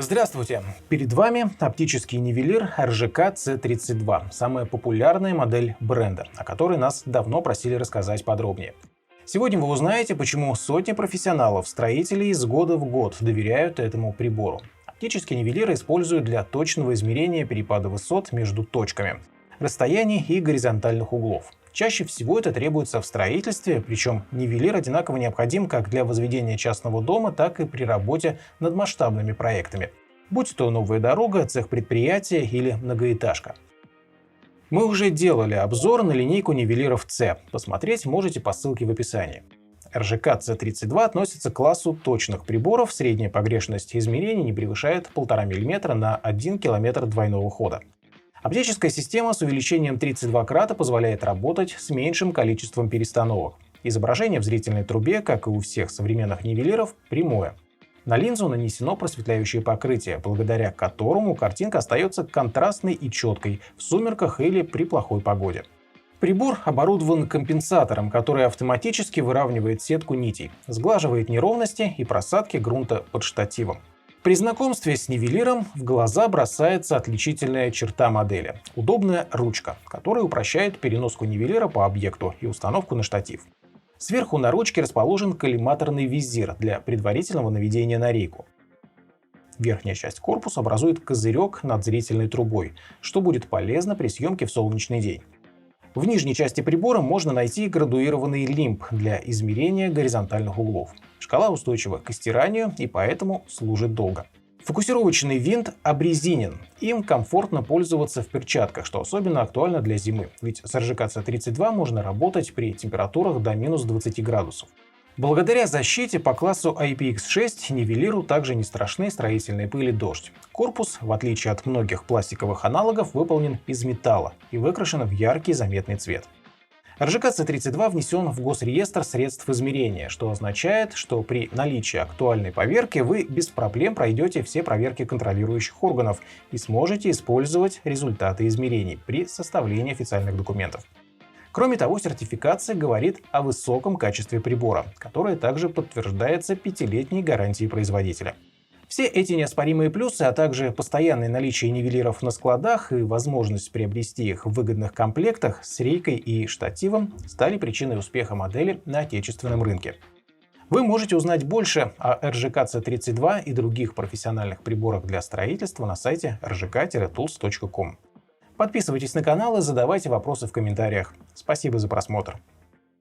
Здравствуйте! Перед вами оптический нивелир RGK C32, самая популярная модель бренда, о которой нас давно просили рассказать подробнее. Сегодня вы узнаете, почему сотни профессионалов-строителей из года в год доверяют этому прибору. Оптические нивелиры используют для точного измерения перепада высот между точками, расстояний и горизонтальных углов. Чаще всего это требуется в строительстве, причем нивелир одинаково необходим как для возведения частного дома, так и при работе над масштабными проектами, будь то новая дорога, цех предприятия или многоэтажка. Мы уже делали обзор на линейку нивелиров C, посмотреть можете по ссылке в описании. RGK C32 относится к классу точных приборов, средняя погрешность измерений не превышает 1,5 мм на 1 км двойного хода. Оптическая система с увеличением 32 крата позволяет работать с меньшим количеством перестановок. Изображение в зрительной трубе, как и у всех современных нивелиров, прямое. На линзу нанесено просветляющее покрытие, благодаря которому картинка остается контрастной и четкой в сумерках или при плохой погоде. Прибор оборудован компенсатором, который автоматически выравнивает сетку нитей, сглаживает неровности и просадки грунта под штативом. При знакомстве с нивелиром в глаза бросается отличительная черта модели – удобная ручка, которая упрощает переноску нивелира по объекту и установку на штатив. Сверху на ручке расположен коллиматорный визир для предварительного наведения на рейку. Верхняя часть корпуса образует козырек над зрительной трубой, что будет полезно при съемке в солнечный день. В нижней части прибора можно найти градуированный лимб для измерения горизонтальных углов. Шкала устойчива к стиранию и поэтому служит долго. Фокусировочный винт обрезинен. Им комфортно пользоваться в перчатках, что особенно актуально для зимы, ведь с RGK C32 можно работать при температурах до минус 20 градусов. Благодаря защите по классу IPX6 нивелиру также не страшны строительные пыль и дождь. Корпус, в отличие от многих пластиковых аналогов, выполнен из металла и выкрашен в яркий заметный цвет. RGK C32 внесен в Госреестр средств измерения, что означает, что при наличии актуальной поверки вы без проблем пройдете все проверки контролирующих органов и сможете использовать результаты измерений при составлении официальных документов. Кроме того, сертификация говорит о высоком качестве прибора, которое также подтверждается 5-летней гарантией производителя. Все эти неоспоримые плюсы, а также постоянное наличие нивелиров на складах и возможность приобрести их в выгодных комплектах с рейкой и штативом стали причиной успеха модели на отечественном рынке. Вы можете узнать больше о RGK C32 и других профессиональных приборах для строительства на сайте rgk-tools.com. Подписывайтесь на канал и задавайте вопросы в комментариях. Спасибо за просмотр.